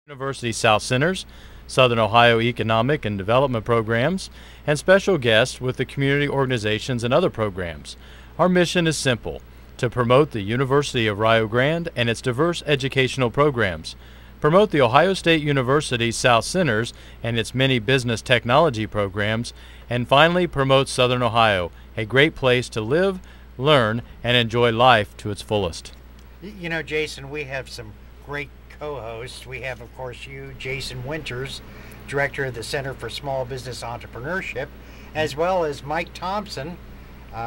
University South Centers, Southern Ohio Economic and Development Programs, and special guests with the community organizations and other programs. Our mission is simple: to promote the University of Rio Grande and its diverse educational programs, promote the Ohio State University South Centers and its many business technology programs, and finally promote Southern Ohio, a great place to live, learn, and enjoy life to its fullest. You know, Jason, we have some great co-hosts. We have, of course, you, Jason Winters, Director of the Center for Small Business Entrepreneurship, as well as Mike Thompson.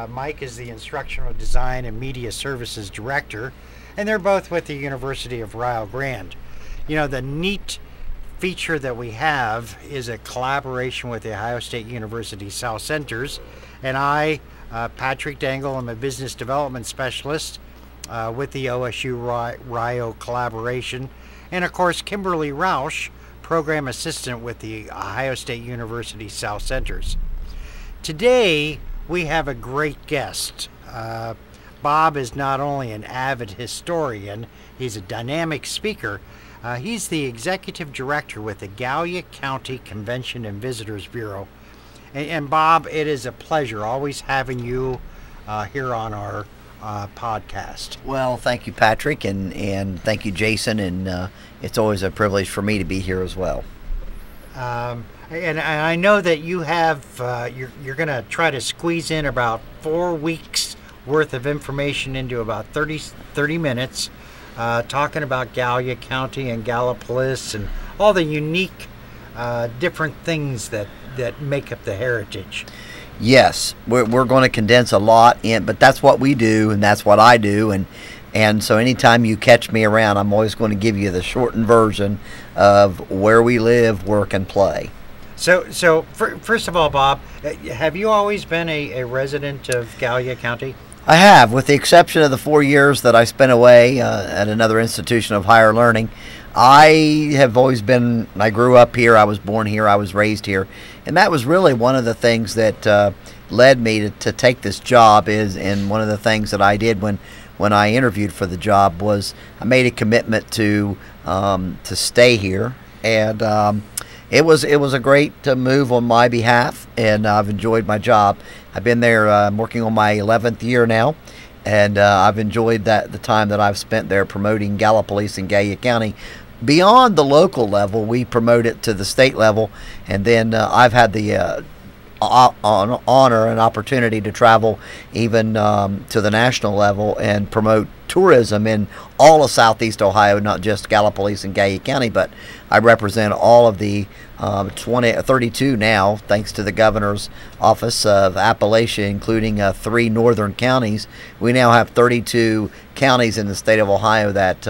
Mike is the Instructional Design and Media Services Director, and they're both with the University of Rio Grande. You know, the neat feature that we have is a collaboration with the Ohio State University South Centers, and I, Patrick Dangle, am a Business Development Specialist with the OSU Rio collaboration, and of course Kimberly Roush, Program Assistant with the Ohio State University South Centers. Today we have a great guest. Bob is not only an avid historian, he's a dynamic speaker. He's the Executive Director with the Gallia County Convention and Visitors Bureau. And Bob, it is a pleasure always having you here on our podcast. Well, thank you, Patrick, and thank you, Jason, and it's always a privilege for me to be here as well. And I know that you have, you're going to try to squeeze in about 4 weeks worth of information into about 30 minutes, talking about Gallia County and Gallipolis and all the unique different things that make up the heritage. Yes, we're going to condense a lot in, but that's what we do, and that's what I do, and so anytime you catch me around, I'm always going to give you the shortened version of where we live, work, and play. So first of all, Bob, have you always been a resident of Gallia County? I have, with the exception of the 4 years that I spent away at another institution of higher learning. I have always been, I grew up here, I was born here, I was raised here, and that was really one of the things that led me to take this job and one of the things that I did when I interviewed for the job was I made a commitment to stay here, and it was a great move on my behalf, and I've enjoyed my job. I've been there, I'm working on my 11th year now, and I've enjoyed the time that I've spent there promoting Gallipolis and Gallia County. Beyond the local level, we promote it to the state level, and then I've had the honor and opportunity to travel even to the national level and promote tourism in all of Southeast Ohio, not just Gallipolis and Gallia County, but I represent all of the 32 now, thanks to the governor's office of Appalachia, including 3 northern counties. We now have 32 counties in the state of Ohio that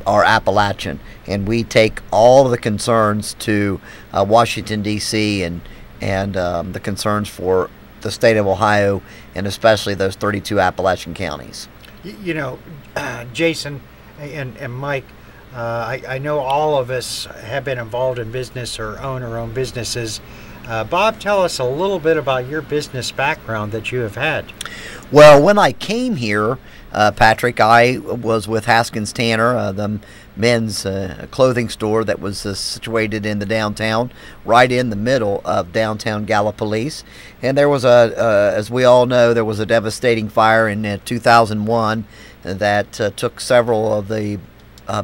are Appalachian, and we take all of the concerns to Washington, D.C. and the concerns for the state of Ohio, and especially those 32 Appalachian counties. You know, Jason and Mike, I know all of us have been involved in business or own our own businesses. Bob, tell us a little bit about your business background that you have had. Well, when I came here, Patrick, I was with Haskins Tanner, the men's clothing store that was situated in the downtown, right in the middle of downtown Gallipolis. And there was as we all know, there was a devastating fire in 2001 that took several of the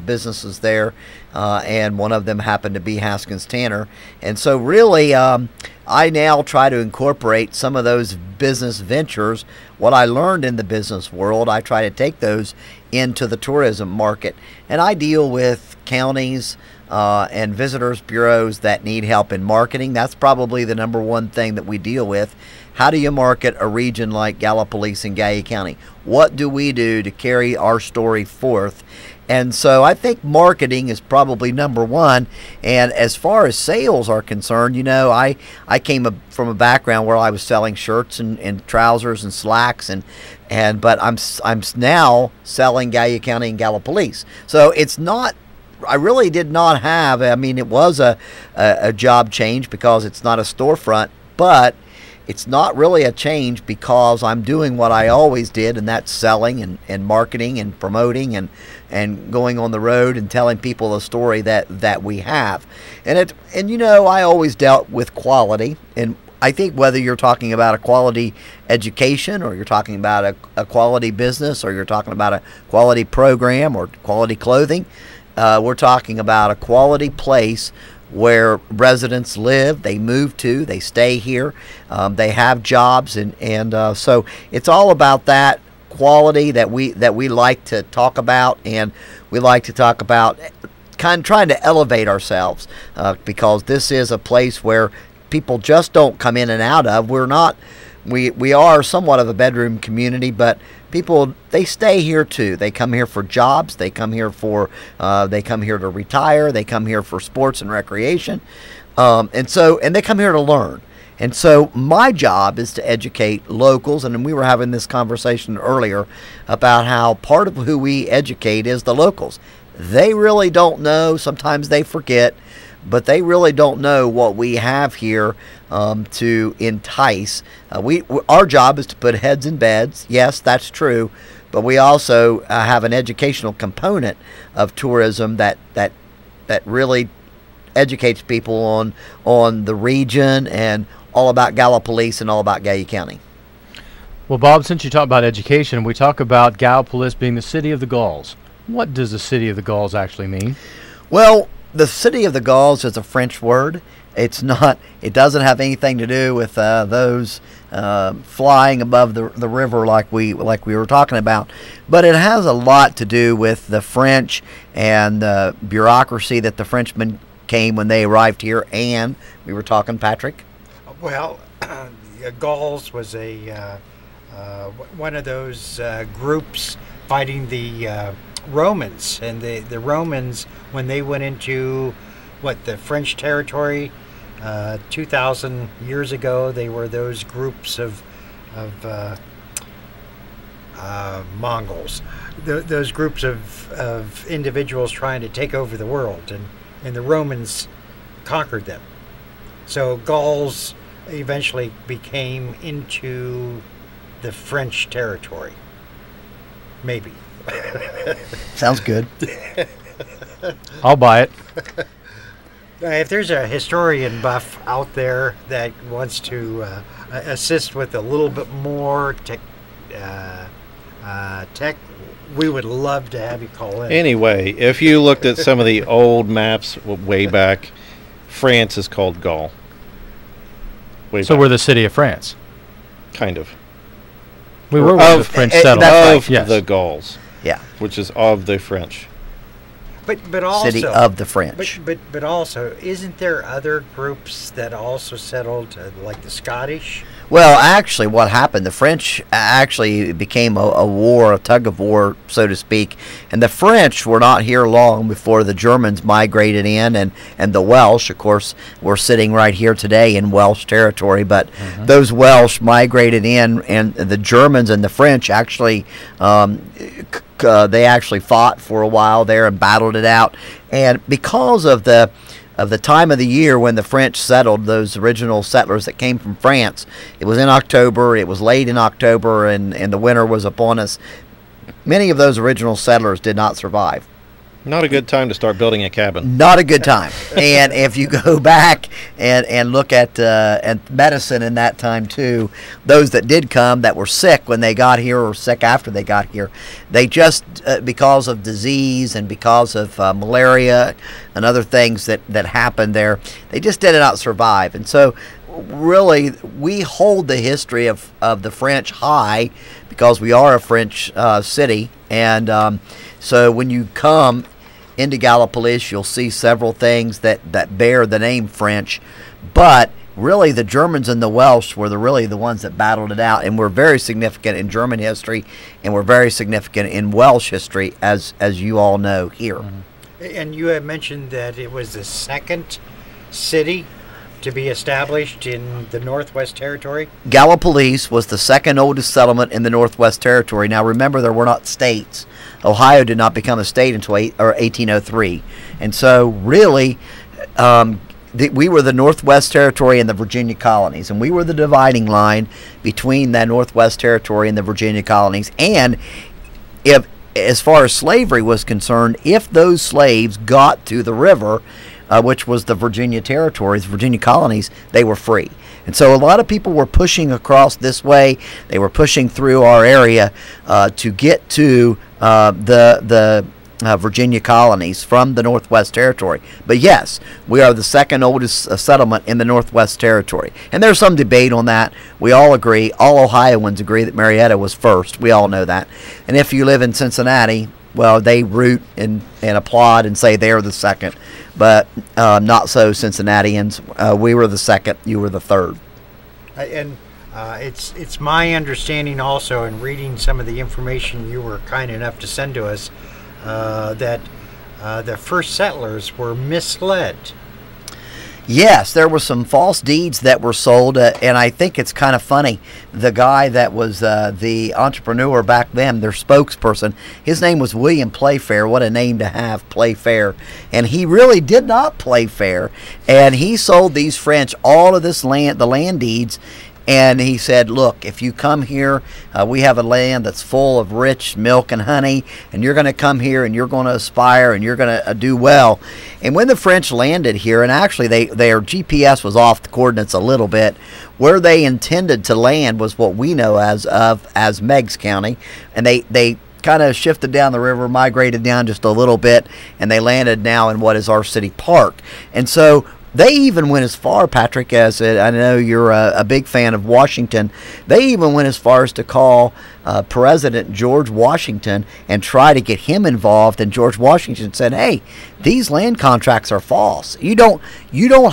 businesses there, and one of them happened to be Haskins Tanner. And so really I now try to incorporate some of those business ventures, what I learned in the business world, I try to take those into the tourism market. And I deal with counties and visitors bureaus that need help in marketing. That's probably the #1 thing that we deal with. How do you market a region like Gallipolis and Gallia County? What do we do to carry our story forth? And so I think marketing is probably #1. And as far as sales are concerned, you know, I came from a background where I was selling shirts and trousers and slacks, but I'm now selling Gallia County and Gallipolis. So it's not, I really did not have, I mean, it was a job change because it's not a storefront, but it's not really a change because I'm doing what I always did, and that's selling and marketing and promoting and going on the road and telling people the story that we have. And you know, I always dealt with quality, and I think whether you're talking about a quality education, or you're talking about a quality business, or you're talking about a quality program or quality clothing, we're talking about a quality place where residents live, they move to, they stay here, they have jobs, and so it's all about that quality that we like to talk about, and we like to talk about kind of trying to elevate ourselves, because this is a place where people just don't come in and out of. We are somewhat of a bedroom community, but people, they stay here too. They come here for jobs. They come here to retire. They come here for sports and recreation, and they come here to learn. And so my job is to educate locals. And we were having this conversation earlier about how part of who we educate is the locals. They really don't know. Sometimes they forget, but they really don't know what we have here to entice. Our job is to put heads in beds. Yes, that's true, but we also have an educational component of tourism that really educates people on the region and all about Gallipolis and all about Gallia County. Well, Bob, since you talk about education, we talk about Gallipolis being the city of the Gauls. What does the city of the Gauls actually mean? Well, the city of the Gauls is a French word. It's not. It doesn't have anything to do with those flying above the river like we were talking about. But it has a lot to do with the French and the bureaucracy that the Frenchmen came when they arrived here. And we were talking, Patrick. Well, Gauls was one of those groups fighting the Romans, and the Romans, when they went into the French territory 2,000 years ago, they were those groups of Mongols, those groups of individuals trying to take over the world, and the Romans conquered them. So Gauls eventually became into the French territory. Maybe. Sounds good. I'll buy it. If there's a historian buff out there that wants to assist with a little bit more tech, we would love to have you call in. Anyway, if you looked at some of the old maps way back, France is called Gaul. So we're the city of France. Kind of. We were one of the French settlers. Of the Gauls. Yeah. Which is of the French. But also city of the French. But also, isn't there other groups that also settled, like the Scottish? Well, actually, what happened, the French actually became a war, a tug of war, so to speak. And the French were not here long before the Germans migrated in, and the Welsh, of course, we're sitting right here today in Welsh territory. But those Welsh migrated in, and the Germans and the French actually they actually fought for a while there and battled it out. And because of the time of the year when the French settled, those original settlers that came from France, it was in October, it was late in October, and the winter was upon us. Many of those original settlers did not survive. Not a good time to start building a cabin. Not a good time. And if you go back and look at medicine in that time too, those that did come that were sick when they got here or sick after they got here, they just, because of disease and because of malaria and other things that happened there, they just did not survive. And so really we hold the history of the French high because we are a French city. And so when you come into Gallipolis, you'll see several things that bear the name French. But really the Germans and the Welsh were really the ones that battled it out, and were very significant in German history, and were very significant in Welsh history, as you all know here. And you have mentioned that it was the second city to be established in the Northwest Territory? Gallipolis was the second oldest settlement in the Northwest Territory. Now remember, there were not states. Ohio did not become a state until 1803. And so really, we were the Northwest Territory and the Virginia colonies, and we were the dividing line between the Northwest Territory and the Virginia colonies. And if, as far as slavery was concerned, if those slaves got to the river, which was the Virginia territories, Virginia colonies, they were free. And so a lot of people were pushing across this way. They were pushing through our area to get to the Virginia colonies from the Northwest Territory. But yes, we are the second oldest settlement in the Northwest Territory. And there's some debate on that. We all agree, all Ohioans agree that Marietta was first. We all know that. And if you live in Cincinnati, well, they root and applaud and say they're the second. But not so Cincinnatians. We were the second, you were the third. And it's my understanding also, in reading some of the information you were kind enough to send to us, that the first settlers were misled. Yes, there were some false deeds that were sold, and I think it's kind of funny. The guy that was the entrepreneur back then, their spokesperson, his name was William Playfair. What a name to have, Playfair. And he really did not play fair. And he sold these French all of this land, the land deeds. And he said, look, if you come here, we have a land that's full of rich milk and honey, and you're going to come here and you're going to aspire and you're going to do well. And when the French landed here, and actually their GPS was off the coordinates a little bit, where they intended to land was what we know as Meigs County. And they kind of shifted down the river, migrated down just a little bit, and they landed now in what is our city park. And so they even went as far, Patrick, as I know you're a big fan of Washington. They even went as far as to call President George Washington and try to get him involved. And George Washington said, "Hey, these land contracts are false. You don't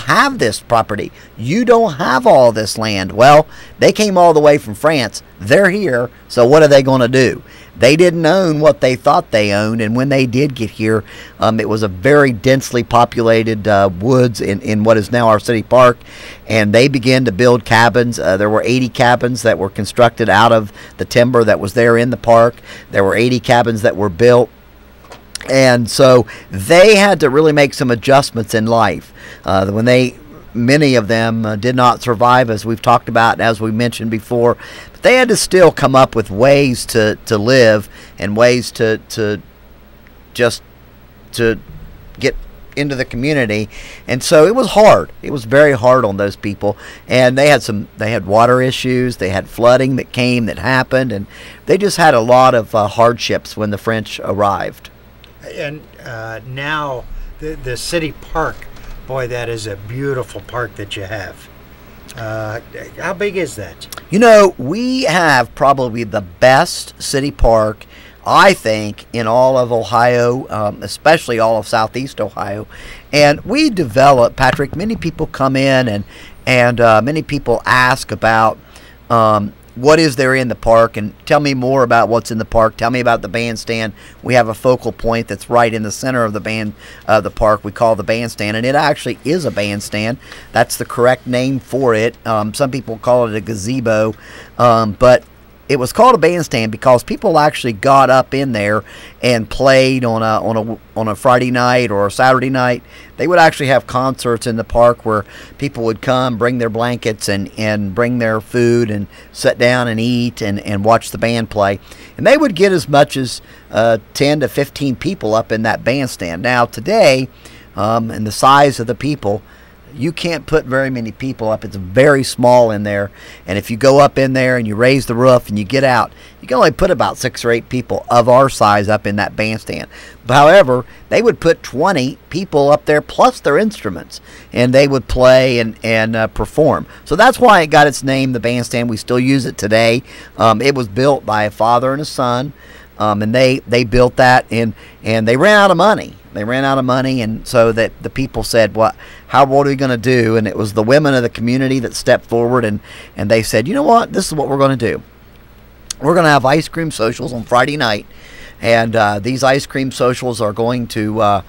have this property. You don't have all this land." Well, they came all the way from France. They're here. So what are they going to do? They didn't own what they thought they owned, and when they did get here, it was a very densely populated woods in what is now our city park, and they began to build cabins. There were 80 cabins that were constructed out of the timber that was there in the park. There were 80 cabins that were built. And so they had to really make some adjustments in life. Many of them did not survive, as we've talked about and as we mentioned before. But they had to still come up with ways to live and ways to get into the community. And so it was hard. It was very hard on those people. And they had water issues. They had flooding that happened, and they just had a lot of hardships when the French arrived. And now the city park, boy, that is a beautiful park that you have. How big is that? You know, we have probably the best city park, I think, in all of Ohio, especially all of Southeast Ohio. And we develop, Patrick, many people come in and many people ask about what is there in the park, and tell me more about what's in the park. Tell me about the bandstand. We have a focal point that's right in the center of the park. We call the bandstand, and it actually is a bandstand. That's the correct name for it. Some people call it a gazebo, but it was called a bandstand because people actually got up in there and played on a Friday night or a Saturday night. They would actually have concerts in the park where people would come, bring their blankets and bring their food and sit down and eat and watch the band play. And they would get as much as 10 to 15 people up in that bandstand. Now today, and the size of the people, you can't put very many people up. It's very small in there. And if you go up in there and you raise the roof and you get out, you can only put about 6 or 8 people of our size up in that bandstand. However, they would put 20 people up there plus their instruments, and they would play and perform. So that's why it got its name, the bandstand. We still use it today. It was built by a father and a son, and they built that, and they ran out of money. They ran out of money, and so that the people said, what are we going to do? And it was the women of the community that stepped forward, and they said, you know what, this is what we're going to do. We're going to have ice cream socials on Friday night, And these ice cream socials are going to we're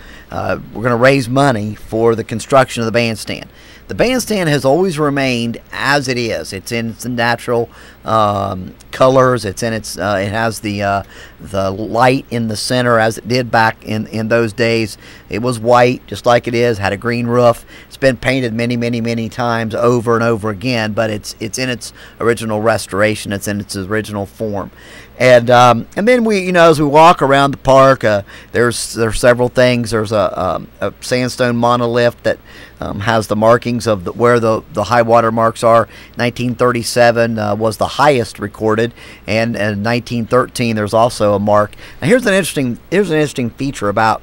going to raise money for the construction of the bandstand. The bandstand has always remained as it is. It's in its natural colors. It's in its it has the light in the center as it did back in those days. It was white, just like it is. Had a green roof. It's been painted many times over and over again, but it's in its original restoration. It's in its original form. And then we, you know, as we walk around the park, there's several things. There's a sandstone monolith that has the markings of where the high water marks are. 1937 was the highest recorded, and in 1913 there's also a mark. Now here's an interesting feature about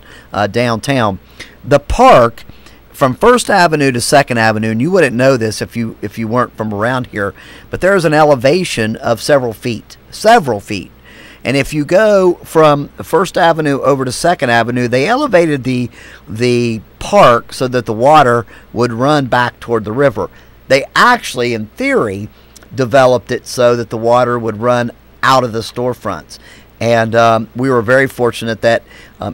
downtown. The park, from First Avenue to Second Avenue, and you wouldn't know this if you weren't from around here, but there's an elevation of several feet. And if you go from First Avenue over to Second Avenue, they elevated the park so that the water would run back toward the river. They actually, in theory, developed it so that the water would run out of the storefronts. And we were very fortunate that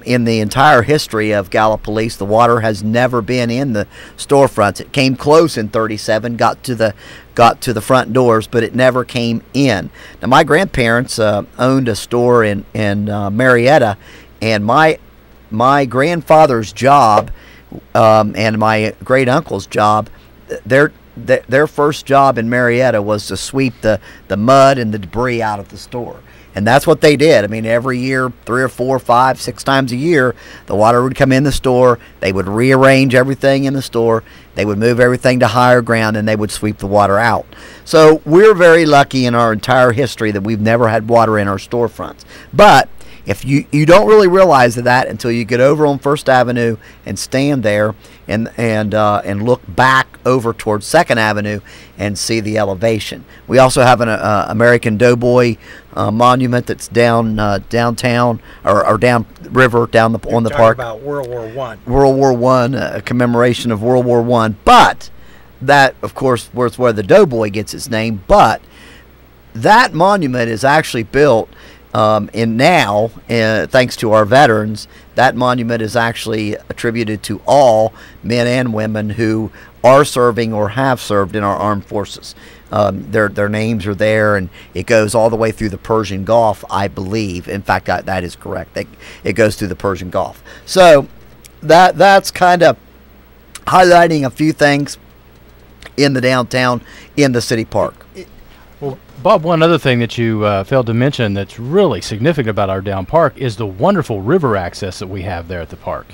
in the entire history of Gallipolis, the water has never been in the storefronts. It came close in 37, got to the front doors, but it never came in. Now, my grandparents owned a store in Marietta, and my grandfather's job and my great uncle's job, their first job in Marietta was to sweep the mud and the debris out of the store. And that's what they did. I mean, every year, 3 or 4, 5, 6 times a year, the water would come in the store. They would rearrange everything in the store. They would move everything to higher ground, and they would sweep the water out. So we're very lucky in our entire history that we've never had water in our storefronts. But if you don't really realize that until you get over on First Avenue and stand there and look back over towards Second Avenue and see the elevation. We also have an American Doughboy monument that's downtown or down river on the park. About World War I. World War I, a commemoration of World War I. But that, of course, was where the Doughboy gets its name. But that monument is actually built. Thanks to our veterans, that monument is actually attributed to all men and women who are serving or have served in our armed forces. Their names are there, and it goes all the way through the Persian Gulf, I believe. In fact, that is correct. It goes through the Persian Gulf. So that's kind of highlighting a few things in the downtown, in the city park. Well, Bob, one other thing that you failed to mention that's really significant about our down park is the wonderful river access that we have there at the park.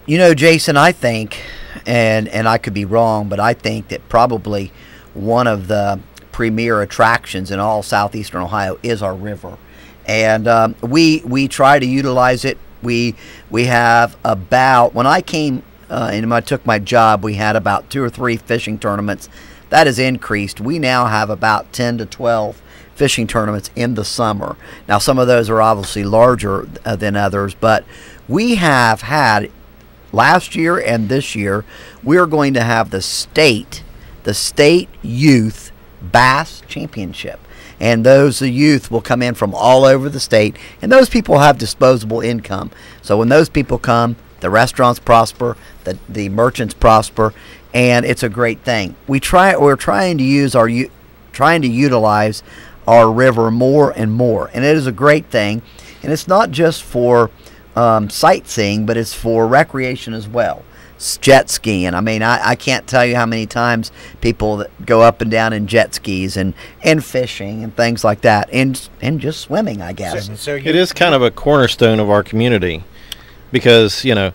You know, Jason, I think, and I could be wrong, but I think that probably one of the premier attractions in all southeastern Ohio is our river. And we try to utilize it. We have about, when I came and I took my job, we had about 2 or 3 fishing tournaments. That has increased. We now have about 10 to 12 fishing tournaments in the summer. Now, some of those are obviously larger than others, but we have had, last year and this year, we're going to have the state youth bass championship. And those youth will come in from all over the state, and those people have disposable income. So when those people come, the restaurants prosper, the merchants prosper, and it's a great thing. We're trying to utilize our river more and more, and it is a great thing. And it's not just for sightseeing, but it's for recreation as well. Jet skiing. I mean, I can't tell you how many times people that go up and down in jet skis and fishing and things like that, and just swimming, I guess. It is kind of a cornerstone of our community because, you know,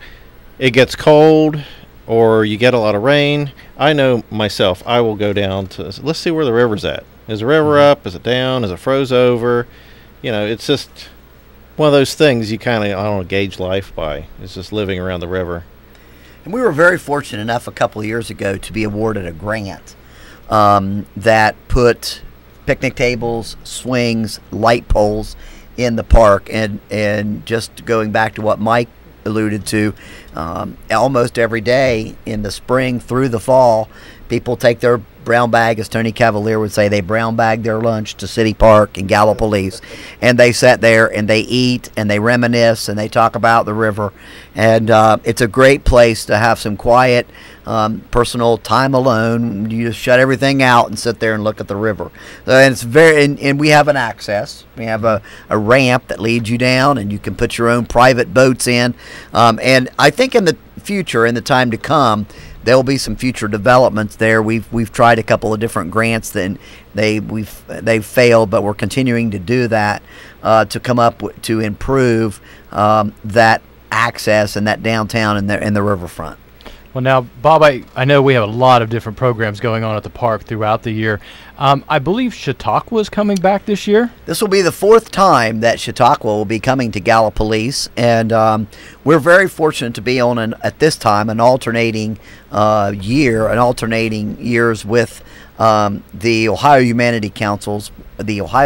it gets cold or you get a lot of rain. I know myself, I will go down to, let's see where the river's at. Is the river up? Is it down? Is it froze over? You know, it's just one of those things you kind of, I don't know, gauge life by. It's just living around the river. And we were very fortunate enough a couple of years ago to be awarded a grant that put picnic tables, swings, light poles in the park. And just going back to what Mike alluded to, almost every day in the spring through the fall, people take their brown bag, as Tony Cavalier would say, they brown bag their lunch to City Park and Gallipolis, and they sat there and they eat and they reminisce and they talk about the river, and it's a great place to have some quiet, personal time alone. You just shut everything out and sit there and look at the river. And it's and we have an access. We have a ramp that leads you down, and you can put your own private boats in. And I think in the future, in the time to come, there will be some future developments there. We've tried a couple of different grants, and they've failed, but we're continuing to do that to come up with, to improve that access and that downtown and the riverfront. Well, now, Bob, I know we have a lot of different programs going on at the park throughout the year. I believe Chautauqua is coming back this year. This will be the 4th time that Chautauqua will be coming to Gallipolis, and we're very fortunate to be on, at this time, an alternating years with the Ohio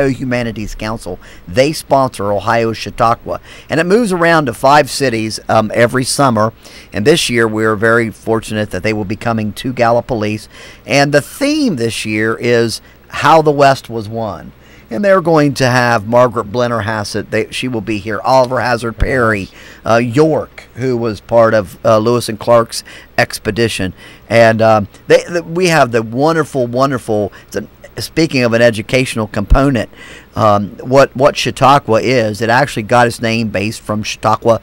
Humanities Council. They sponsor Ohio Chautauqua, and it moves around to 5 cities every summer. And this year we're very fortunate that they will be coming to Gallipolis, and the theme this year is How the West Was Won. And they're going to have Margaret Blennerhassett. She will be here. Oliver Hazard Perry, York, who was part of Lewis and Clark's expedition, and we have the wonderful. Speaking of an educational component, what Chautauqua is, it actually got its name based from Chautauqua,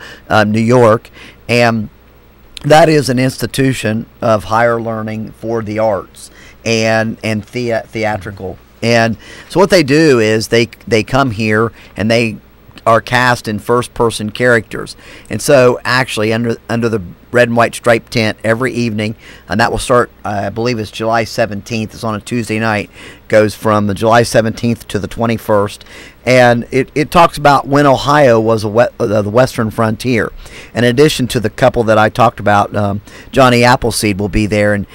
New York, and that is an institution of higher learning for the arts and theatrical. And so what they do is they come here and they are cast in first-person characters. And so actually under the red and white striped tent every evening, and that will start, I believe it's July 17th. It's on a Tuesday night. Goes from the July 17th to the 21st. And it talks about when Ohio was the western frontier. In addition to the couple that I talked about, Johnny Appleseed will be there. And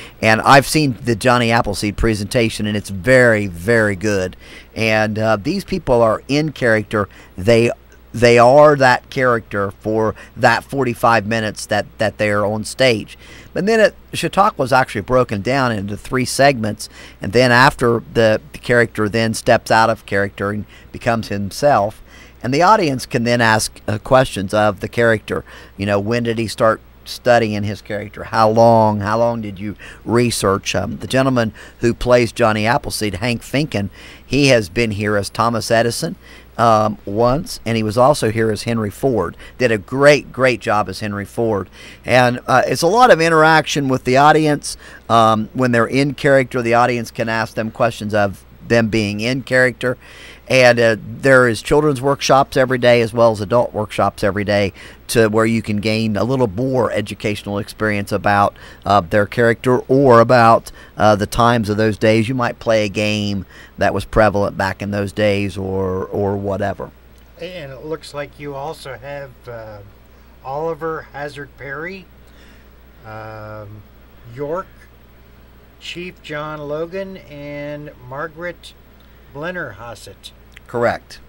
I've seen the Johnny Appleseed presentation, and it's very, very good. And these people are in character. They are that character for that 45 minutes that they're on stage. But then Chautauqua was actually broken down into 3 segments, and then after the character then steps out of character and becomes himself, and the audience can then ask questions of the character. You know, when did he start studying his character? How long did you research? The gentleman who plays Johnny Appleseed, Hank Finken, he has been here as Thomas Edison once, and he was also here as Henry Ford. Did a great job as Henry Ford. And it's a lot of interaction with the audience. When they're in character, the audience can ask them questions of them being in character. And there is children's workshops every day as well as adult workshops every day, to where you can gain a little more educational experience about their character or about the times of those days. You might play a game that was prevalent back in those days or whatever. And it looks like you also have Oliver Hazard Perry, York, Chief John Logan, and Margaret Blennerhassett. Correct.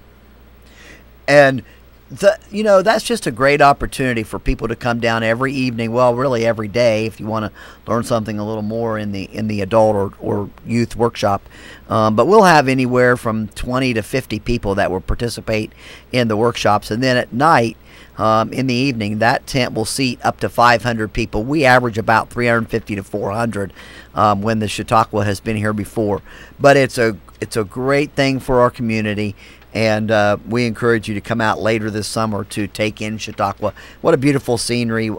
And that's just a great opportunity for people to come down every evening, well, really every day, if you want to learn something a little more in the adult or youth workshop. But we'll have anywhere from 20 to 50 people that will participate in the workshops. And then at night, in the evening, that tent will seat up to 500 people. We average about 350 to 400 when the Chautauqua has been here before. But it's a great thing for our community, and we encourage you to come out later this summer to take in Chautauqua. What a beautiful scenery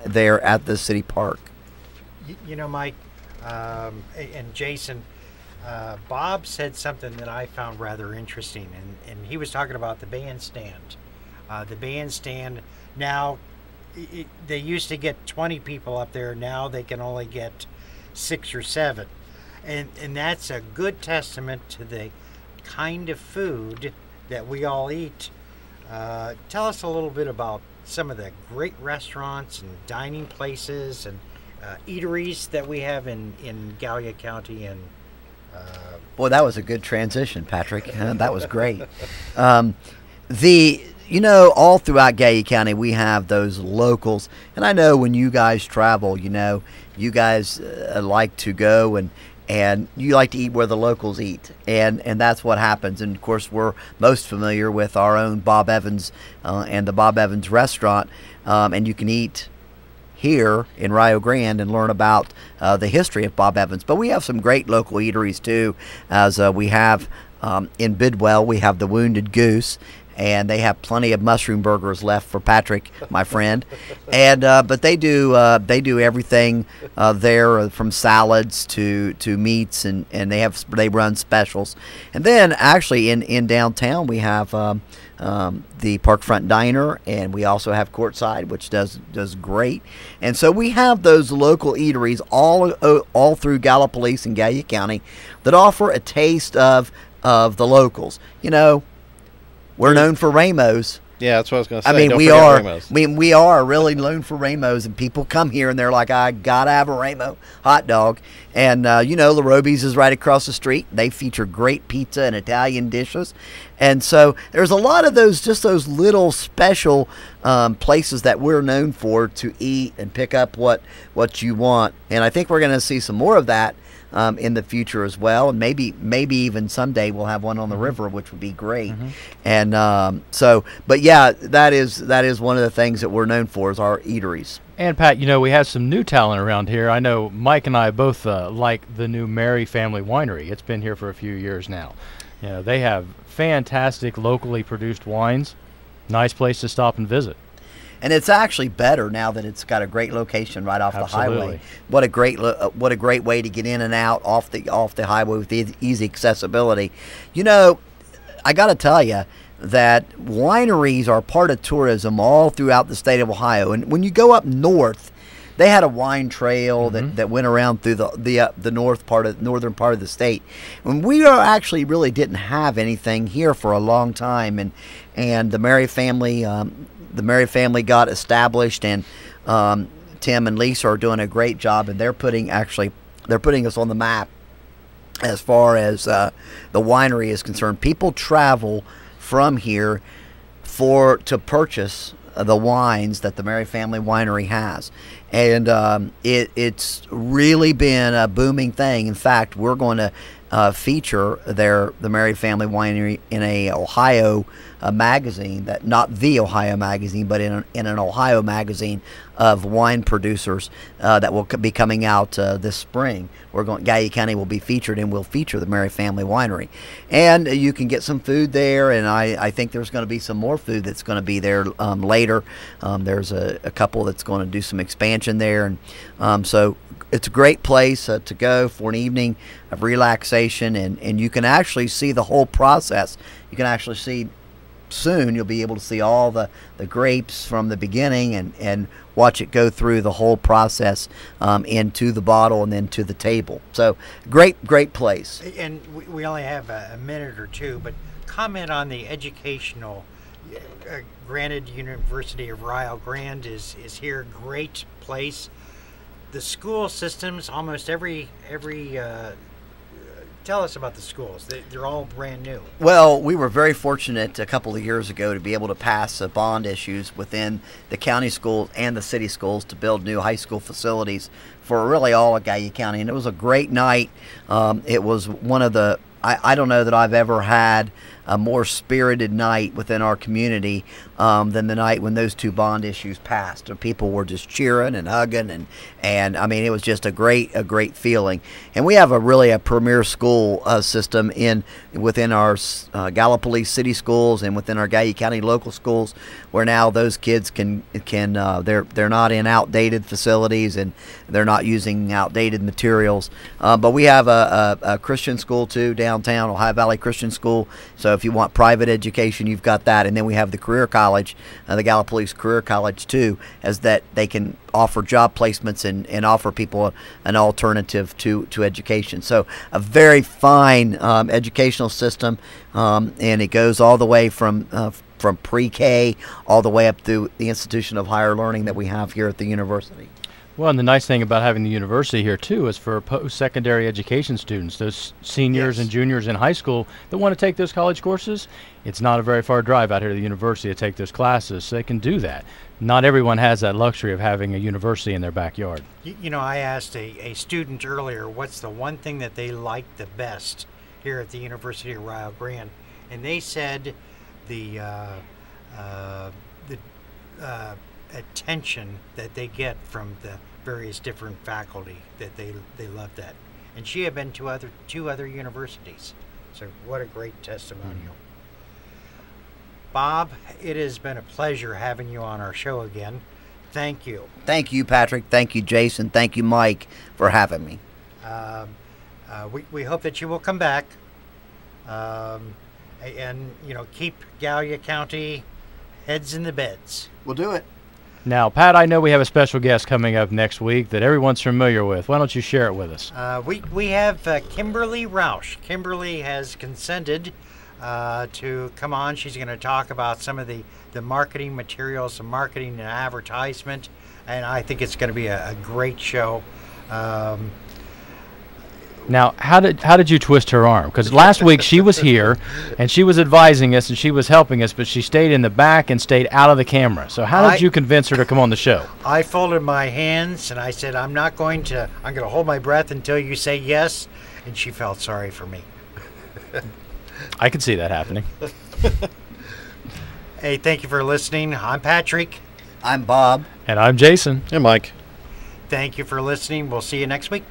there at the city park. You know, Mike and Jason, Bob said something that I found rather interesting, and he was talking about the bandstand. The bandstand now, they used to get 20 people up there. Now they can only get 6 or 7. And that's a good testament to the kind of food that we all eat. Tell us a little bit about some of the great restaurants and dining places and eateries that we have in Gallia County. And boy, that was a good transition, Patrick. That was great. All throughout Gallia County, we have those locals. And I know when you guys travel, you guys like to go and and you like to eat where the locals eat, and that's what happens. And of course, we're most familiar with our own Bob Evans and the Bob Evans restaurant, and you can eat here in Rio Grande and learn about the history of Bob Evans. But we have some great local eateries too, as we have in Bidwell. We have the Wounded Goose, and they have plenty of mushroom burgers left for Patrick, my friend. And but they do everything there, from salads to meats, and they run specials. And then actually in downtown we have the Parkfront Diner, and we also have Courtside, which does great. And so we have those local eateries all through Gallipolis and Gallia County that offer a taste of the locals. You know, we're known for Ramos. Yeah, that's what I was going to say. I mean, Don't we forget are. Ramos. We are really known for Ramos, and people come here and they're like, I gotta have a Ramo hot dog. And you know, the Robies is right across the street. They feature great pizza and Italian dishes, and so there's a lot of those little special places that we're known for to eat and pick up what you want. And I think we're going to see some more of that in the future as well, and maybe even someday we'll have one on the river, which would be great. And but yeah, that is one of the things that we're known for, is our eateries. And Pat, you know, we have some new talent around here. I know Mike and I both like the new Mary Family Winery. It's been here for a few years now. You know, they have fantastic locally produced wines. Nice place to stop and visit. And it's actually better now that it's got a great location right off the highway. What a great way to get in and out off the highway with easy accessibility. You know, I got to tell you that wineries are part of tourism all throughout the state of Ohio. And when you go up north, they had a wine trail that went around through the northern part of the state. And we actually really didn't have anything here for a long time. And the Mary family. The Mary family got established, and Tim and Lisa are doing a great job, and they're putting us on the map as far as the winery is concerned. People travel from here to purchase the wines that the Mary Family Winery has, and it's really been a booming thing. In fact, we're going to feature the Mary Family Winery in a Ohio magazine, that not the Ohio magazine, but in an Ohio magazine of wine producers that will be coming out this spring. Gallia County will be featured, and we'll feature the Mary Family Winery. And you can get some food there, and I think there's going to be some more food that's going to be there later. There's a couple that's going to do some expansion there, and so it's a great place to go for an evening of relaxation, and you can actually see the whole process. You can actually see, soon you'll be able to see all the grapes from the beginning and watch it go through the whole process into the bottle and then to the table. So great place. And we only have a minute or two, but comment on the educational. Granted, University of Rio Grande is here, great place. The school systems, almost every tell us about the schools. They're all brand new. Well, we were very fortunate a couple of years ago to be able to pass bond issues within the county schools and the city schools to build new high school facilities for really all of Gallia County. And it was a great night. It was one of the, I don't know that I've ever had a more spirited night within our community than the night when those two bond issues passed. People were just cheering and hugging, and I mean, it was just a great feeling. And we have a premier school system within our Gallipolis city schools and within our Gallia County local schools, where now those kids can they're not in outdated facilities, and they're not using outdated materials. But we have a Christian school too downtown, Ohio Valley Christian School. So if you want private education, you've got that. And then we have the career college, the Gallipolis Career College too, as that they can offer job placements and offer people an alternative to education. So a very fine educational system, and it goes all the way from pre-K all the way up through the institution of higher learning that we have here at the university. Well, and the nice thing about having the university here, too, is for post-secondary education students, those seniors and juniors in high school that want to take those college courses, it's not a very far drive out here to the university to take those classes, so they can do that. not everyone has that luxury of having a university in their backyard. You know, I asked a student earlier, what's the one thing that they like the best here at the University of Rio Grande? And they said the attention that they get from the various different faculty, that they love that. And she had been to two other universities. So what a great testimonial. Bob, it has been a pleasure having you on our show again. Thank you. Thank you, Patrick. Thank you, Jason. Thank you, Mike, for having me. We hope that you will come back and, you know, keep Gallia County heads in the beds. We'll do it. Now, Pat, I know we have a special guest coming up next week that everyone's familiar with. Why don't you share it with us? We have Kimberly Rausch. Kimberly has consented to come on. She's going to talk about some of the marketing materials, the marketing and advertisement, and I think it's going to be a great show. Now, how did you twist her arm? Because last week she was here, and she was advising us, and she was helping us, but she stayed in the back and stayed out of the camera. So how did you convince her to come on the show? I folded my hands, and I said, I'm going to hold my breath until you say yes, and she felt sorry for me. I can see that happening. Hey, thank you for listening. I'm Patrick. I'm Bob. And I'm Jason. And Mike. Thank you for listening. We'll see you next week.